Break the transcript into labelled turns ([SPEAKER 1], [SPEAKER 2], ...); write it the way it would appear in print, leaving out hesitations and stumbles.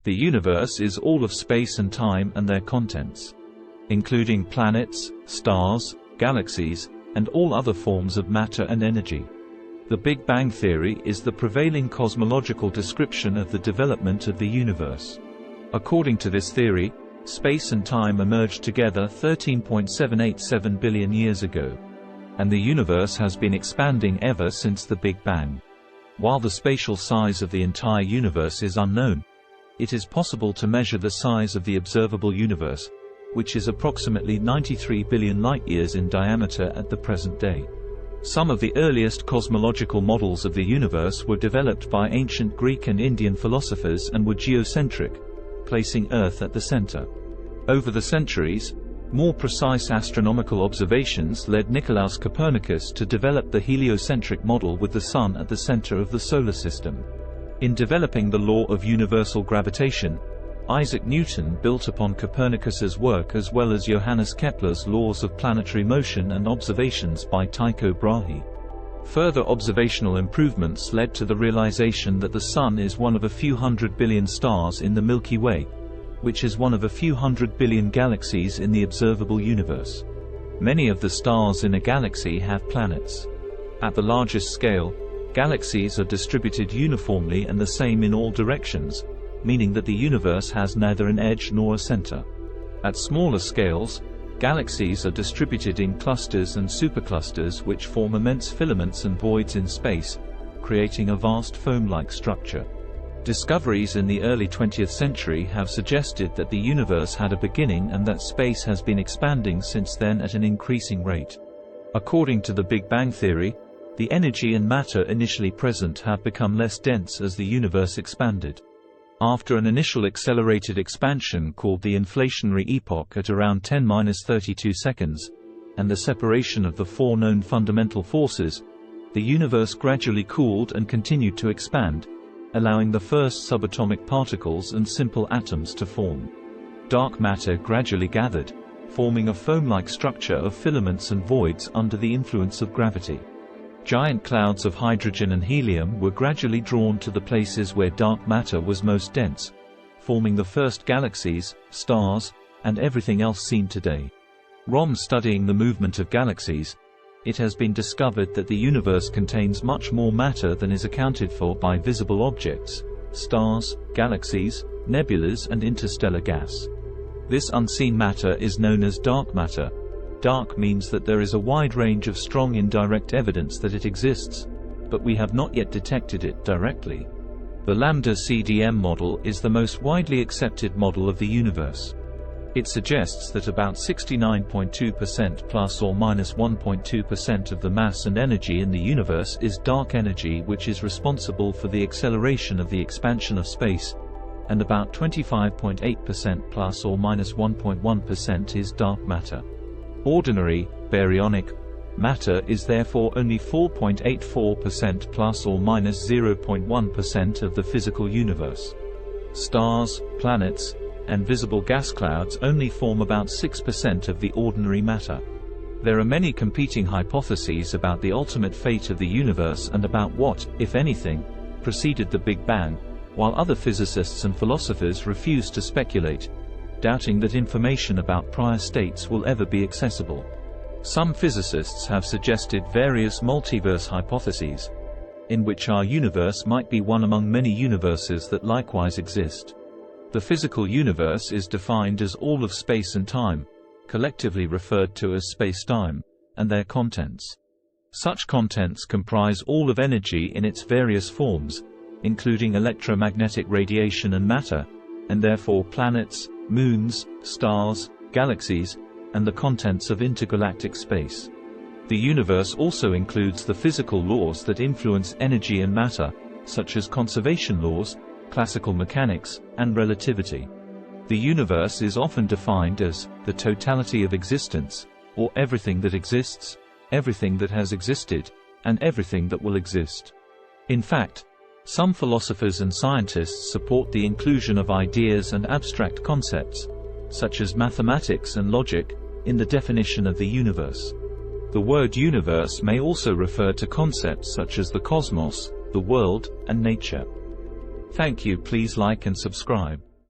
[SPEAKER 1] The universe is all of space and time and their contents, including planets, stars, galaxies, and all other forms of matter and energy. The Big Bang Theory is the prevailing cosmological description of the development of the universe. According to this theory, space and time emerged together 13.787 billion years ago, and the universe has been expanding ever since the Big Bang. While the spatial size of the entire universe is unknown, it is possible to measure the size of the observable universe, which is approximately 93 billion light-years in diameter at the present day. Some of the earliest cosmological models of the universe were developed by ancient Greek and Indian philosophers and were geocentric, placing Earth at the center. Over the centuries, more precise astronomical observations led Nicolaus Copernicus to develop the heliocentric model with the Sun at the center of the solar system. In developing the law of universal gravitation, Isaac Newton built upon Copernicus's work as well as Johannes Kepler's laws of planetary motion and observations by Tycho Brahe. Further observational improvements led to the realization that the Sun is one of a few hundred billion stars in the Milky Way, which is one of a few hundred billion galaxies in the observable universe. Many of the stars in a galaxy have planets. At the largest scale, galaxies are distributed uniformly and the same in all directions, meaning that the universe has neither an edge nor a center. At smaller scales, galaxies are distributed in clusters and superclusters which form immense filaments and voids in space, creating a vast foam-like structure. Discoveries in the early 20th century have suggested that the universe had a beginning and that space has been expanding since then at an increasing rate. According to the Big Bang Theory, the energy and matter initially present have become less dense as the universe expanded. After an initial accelerated expansion called the inflationary epoch at around 10⁻32 seconds, and the separation of the four known fundamental forces, the universe gradually cooled and continued to expand, allowing the first subatomic particles and simple atoms to form. Dark matter gradually gathered, forming a foam-like structure of filaments and voids under the influence of gravity. Giant clouds of hydrogen and helium were gradually drawn to the places where dark matter was most dense, forming the first galaxies, stars, and everything else seen today. From studying the movement of galaxies, it has been discovered that the universe contains much more matter than is accounted for by visible objects, stars, galaxies, nebulas and interstellar gas. This unseen matter is known as dark matter. Dark means that there is a wide range of strong indirect evidence that it exists, but we have not yet detected it directly. The lambda-CDM model is the most widely accepted model of the universe. It suggests that about 69.2% plus or minus 1.2% of the mass and energy in the universe is dark energy, which is responsible for the acceleration of the expansion of space, and about 25.8% plus or minus 1.1% is dark matter. Ordinary, baryonic, matter is therefore only 4.84% plus or minus 0.1% of the physical universe. Stars, planets, and visible gas clouds only form about 6% of the ordinary matter. There are many competing hypotheses about the ultimate fate of the universe and about what, if anything, preceded the Big Bang, while other physicists and philosophers refuse to speculate, doubting that information about prior states will ever be accessible. Some physicists have suggested various multiverse hypotheses, in which our universe might be one among many universes that likewise exist. The physical universe is defined as all of space and time, collectively referred to as space-time, and their contents. Such contents comprise all of energy in its various forms, including electromagnetic radiation and matter, and therefore planets, moons, stars, galaxies, and the contents of intergalactic space. The universe also includes the physical laws that influence energy and matter, such as conservation laws, classical mechanics, and relativity. The universe is often defined as the totality of existence, or everything that exists, everything that has existed, and everything that will exist. In fact, some philosophers and scientists support the inclusion of ideas and abstract concepts, such as mathematics and logic, in the definition of the universe. The word universe may also refer to concepts such as the cosmos, the world, and nature. Thank you. Please like and subscribe.